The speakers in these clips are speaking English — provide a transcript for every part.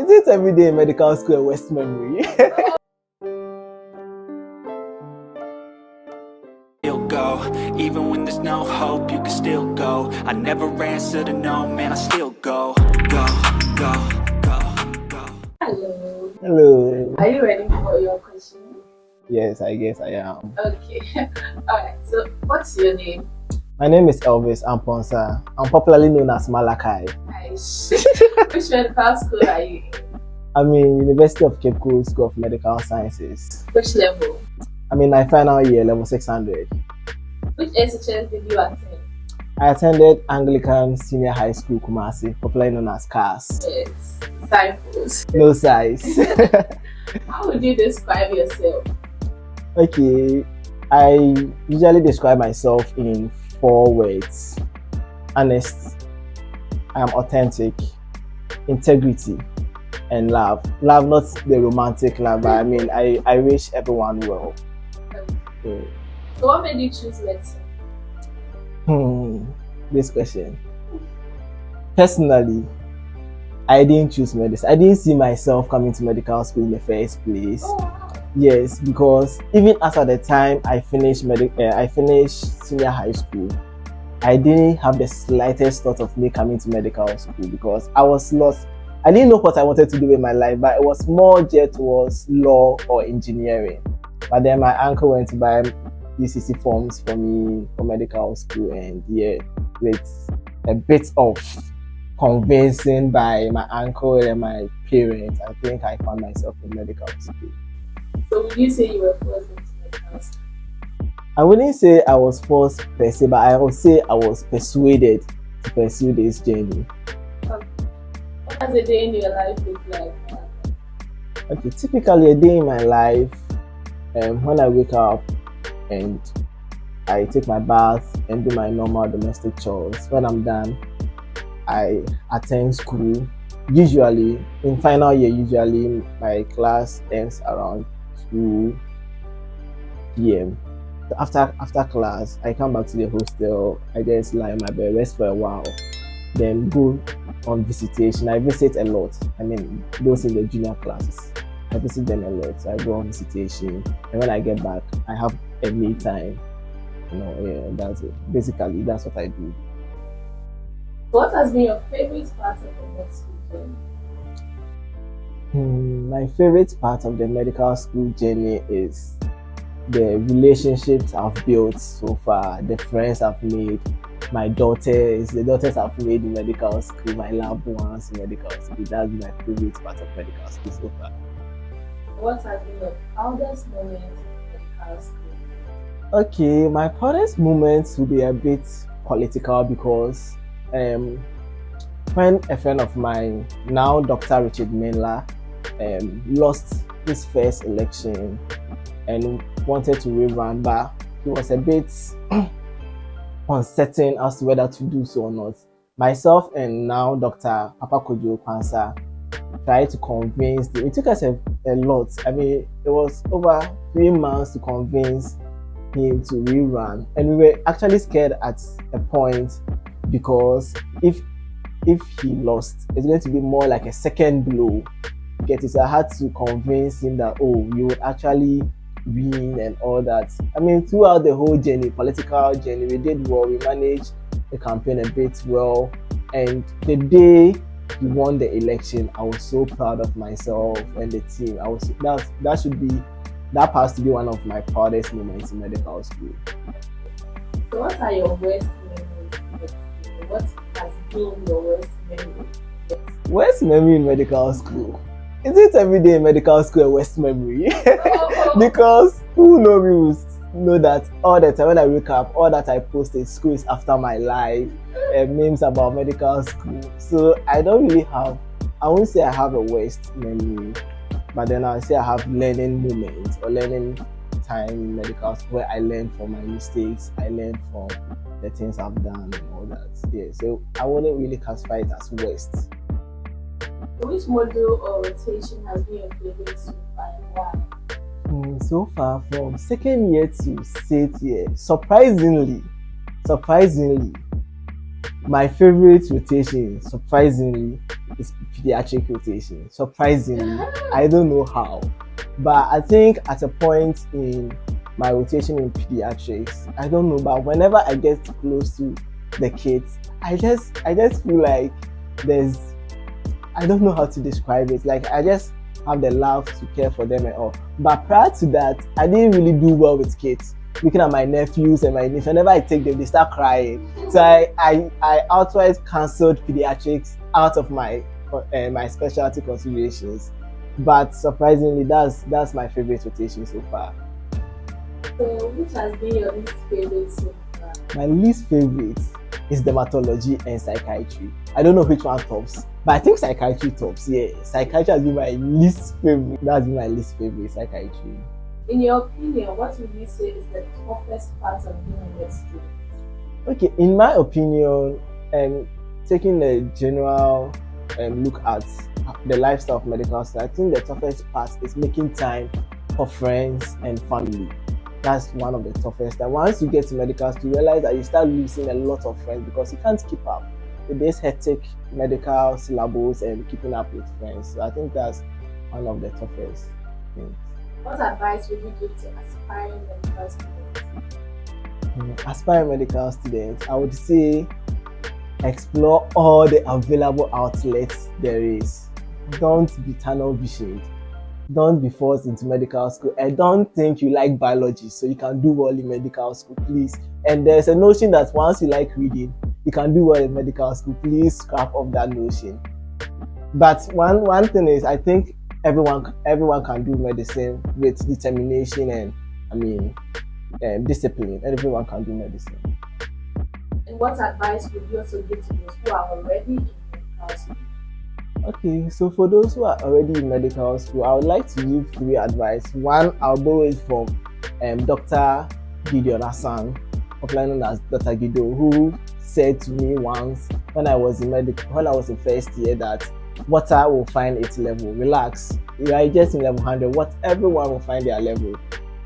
Is it every day in medical school a West memory? Go, even when there's no hope, you can still go. I never answer to no, man, I still go. Go. Hello. Hello. Are you ready for your question? Yes, I guess I am. Okay. Alright, so what's your name? My name is ELVIS AMPONSAH. I'm popularly known as Malachi. Nice. Which medical school are you in? I'm in University of Cape Coast School of Medical Sciences. Which level? I'm in my final year, level 600. Which SHS did you attend? I attended Anglican Senior High School Kumasi, popularly known as CAS. Yes. Cyprus. No size. How would you describe yourself? Okay, I usually describe myself in 4 words. Honest, I am authentic, integrity, and love. Love, not the romantic love, but I mean, I wish everyone well. Yeah. So what made you choose medicine? This question. Personally, I didn't choose medicine. I didn't see myself coming to medical school in the first place. Oh, wow. Yes, because even after the time I finished senior high school, I didn't have the slightest thought of me coming to medical school because I was lost. I didn't know what I wanted to do with my life, but it was more geared towards law or engineering. But then my uncle went to buy UCC forms for me for medical school, and yeah, with a bit of convincing by my uncle and my parents, I think I found myself in medical school. So would you say you were forced into medical school? I wouldn't say I was forced per se, but I would say I was persuaded to pursue this journey. What does a day in your life look like? Okay, typically a day in my life, when I wake up and I take my bath and do my normal domestic chores. When I'm done, I attend school. Usually, in final year, my class ends around 2 p.m. So after class, I come back to the hostel. I just lie on my bed, rest for a while, then go on visitation. I visit a lot. I mean, those in the junior classes, I visit them a lot. So I go on visitation, and when I get back, I have a me time. That's it. Basically, that's what I do. What has been your favorite part of the med school journey? My favorite part of the medical school journey is the relationships I've built so far, the friends I've made, the daughters I've made in medical school, my loved ones in medical school. That's my favorite part of medical school so far. What has been your proudest moment in medical school? Okay, my proudest moments will be a bit political because when a friend of mine, now Dr. Richard Mainla, lost his first election and wanted to rerun, but he was a bit uncertain as to whether to do so or not. Myself and now Dr. Apakojo Pansa tried to convince him. It took us a lot. I mean, it was over 3 months to convince him to rerun, and we were actually scared at a point because if he lost, it's going to be more like a second blow. So I had to convince him that you would actually win and all that. I mean, throughout the whole journey, political journey, we did well. We managed the campaign a bit well, and the day he won the election, I was so proud of myself and the team. That has to be one of my proudest moments in medical school. So what are your worst memories? What has been your worst memory? Worst memory in medical school? Is it every day in medical school a worst memory? Because who knows me will know that all the time when I wake up, all that I post in school is after my life, memes about medical school. So I won't say I have a worst memory, but then I'll say I have learning moments or learning time in medical school where I learned from my mistakes, I learned from the things I've done and all that. Yeah, so I wouldn't really classify it as worst. Which module or rotation has been your favorite so far and why? So far, from second year to 6th year, surprisingly, my favorite rotation, is pediatric rotation. Surprisingly, I don't know how, but I think at a point in my rotation in pediatrics, I don't know, but whenever I get close to the kids, I just feel like there's, I don't know how to describe it. Like I just have the love to care for them and all. But prior to that, I didn't really do well with kids. Looking at my nephews and my niece, whenever I take them, they start crying. So I outright cancelled pediatrics out of my specialty considerations. But surprisingly, that's my favorite rotation so far. So, which has been your least favorite so far? My least favorite is dermatology and psychiatry. I don't know which one tops, but I think psychiatry tops. Yeah, psychiatry has been my least favorite. That's been my least favorite, psychiatry. In your opinion, what would you say is the toughest part of being a med student? Okay, in my opinion, taking a general look at the lifestyle of medical students, I think the toughest part is making time for friends and family. That's one of the toughest. And once you get to medical school, you realize that you start losing a lot of friends because you can't keep up with this hectic medical syllabus and keeping up with friends. So I think that's one of the toughest things. What advice would you give to aspiring medical students? Aspiring medical students, I would say explore all the available outlets there is. Don't be tunnel visioned. Don't be forced into medical school. I don't think you like biology, so you can do well in medical school, please. And there's a notion that once you like reading, you can do well in medical school. Please scrap off that notion. But one thing is, I think everyone can do medicine with determination and discipline. Everyone can do medicine. And what advice would you also give to those who are already in medical school? Okay, so for those who are already in medical school, I would like to give 3 advice. One, I'll borrow it from Dr. Gideon Hassan, popularly known as Dr. Gido, who said to me once when I was in first year that water will find its level. Relax, you are just in level 100. Everyone will find their level.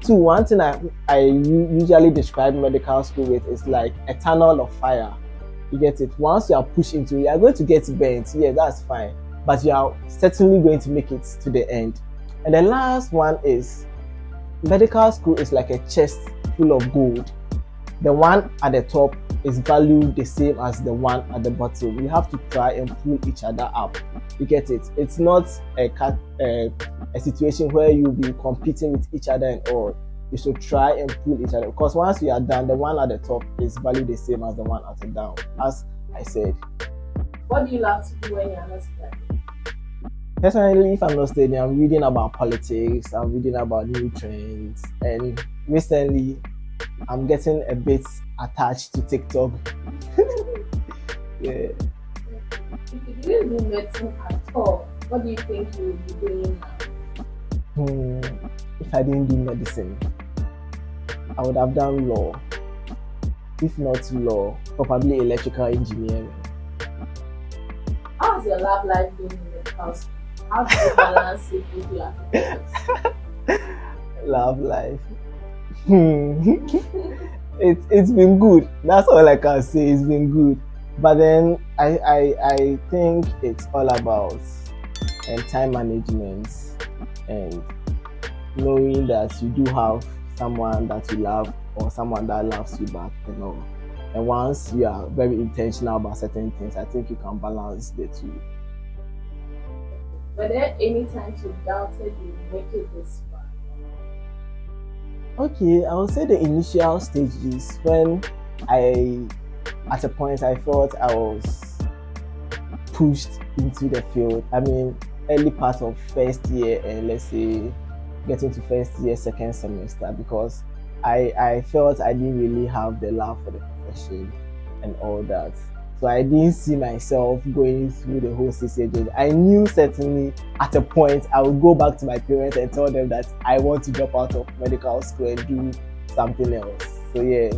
2, one thing I usually describe medical school with is like a tunnel of fire. You get it? Once you are pushed into it, you are going to get burnt. Yeah, that's fine. But you are certainly going to make it to the end. And the last one is medical school is like a chest full of gold. The one at the top is valued the same as the one at the bottom. You have to try and pull each other up. You get it? It's not a situation where you'll be competing with each other and all. You should try and pull each other, because once you are done, the one at the top is valued the same as the one at the down, as I said. What do you love to do when you're not studying? Personally, if I'm not studying, I'm reading about politics, I'm reading about new trends, and recently I'm getting a bit attached to TikTok. Yeah. If you didn't do medicine at all, what do you think you would be doing now? If I didn't do medicine, I would have done law. If not law, probably electrical engineering. How's your love life been in the house? How do you balance it with your academics? Love life. It's been good. That's all I can say. It's been good. But then I think it's all about time management and knowing that you do have someone that you love or someone that loves you back and all. And once you are very intentional about certain things, I think you can balance the two. Were there any times you doubted you would make it this far? Okay, I would say the initial stages when at a point I thought I was pushed into the field. I mean, early part of first year and let's say getting to first year, second semester, because I felt I didn't really have the love for the profession and all that. So I didn't see myself going through the whole CCA. I knew certainly at a point I would go back to my parents and tell them that I want to drop out of medical school and do something else. So yeah,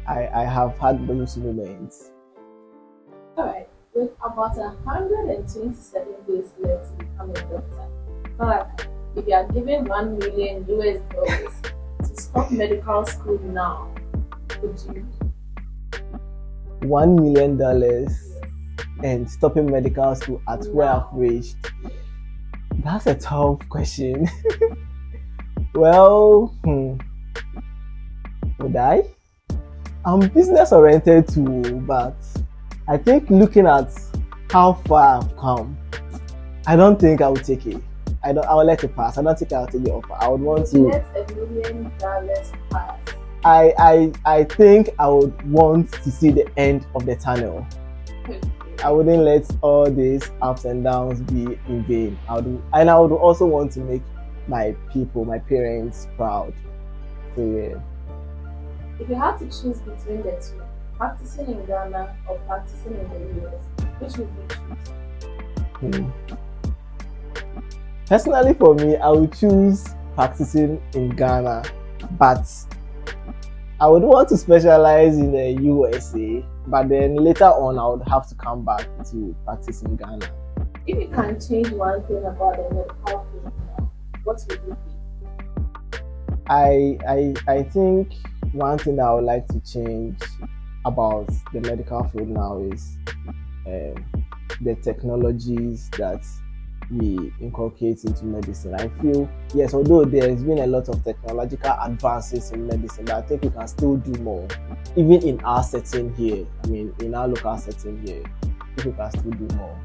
I have had those moments. Alright, with about 127 days left to become a doctor, but if you are given $1 million to stop medical school now, would you? $1 million. and stopping medical school at where I've reached? That's a tough question. Well, would I? I'm business oriented too, but I think looking at how far I've come, I don't think I would take it. I would let it pass. I don't think I'll take the offer. I would want to. Let $1 million pass. I think I would want to see the end of the tunnel. I wouldn't let all these ups and downs be in vain. I would also want to make my people, my parents proud. So yeah. If you had to choose between the two, practicing in Ghana or practicing in the US, which would you choose? Personally, for me, I would choose practicing in Ghana, but I would want to specialize in the USA. But then later on, I would have to come back to practice in Ghana. If you can change one thing about the medical field now, what would it be? I think one thing that I would like to change about the medical field now is the technologies that we inculcate into medicine. I feel, yes, although there's been a lot of technological advances in medicine, but I think we can still do more. Even in our setting here, in our local setting here, I think we can still do more.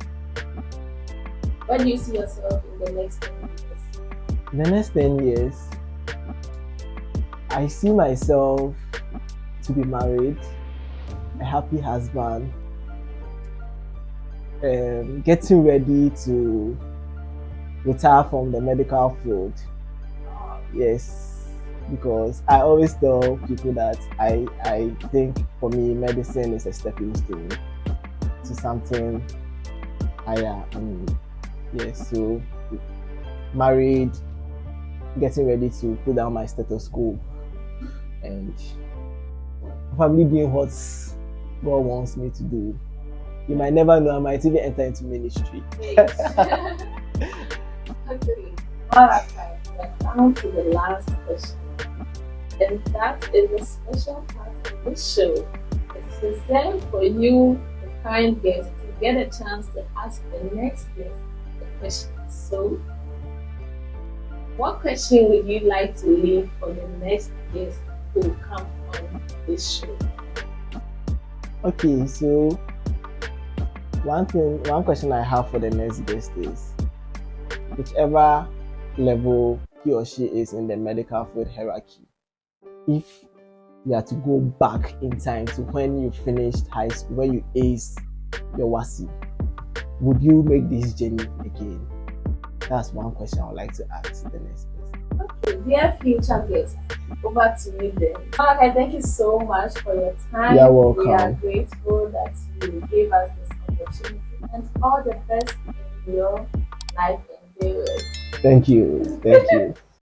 Where do you see yourself in the next 10 years? In the next 10 years, I see myself to be married, a happy husband, getting ready to retire from the medical field. Yes, because I always tell people that I think for me medicine is a stepping stone to something higher. Yes, so married, getting ready to put down my stethoscope and probably doing what God wants me to do. You might never know, I might even enter into ministry. Okay, alright, we're down to the last question. And that is a special part of this show. It's reserved for you, the kind guest, to get a chance to ask the next guest the question. So, what question would you like to leave for the next guest who will come on this show? Okay, so one question I have for the next guest is, whichever level he or she is in the medical field hierarchy, if you had to go back in time to when you finished high school, when you aced your WASI, would you make this journey again? That's one question I would like to ask the next person. Okay, dear future guest, over to you then. Okay, thank you so much for your time. You're welcome. We are grateful that you gave us this opportunity, and all the best in your life endeavors. Thank you.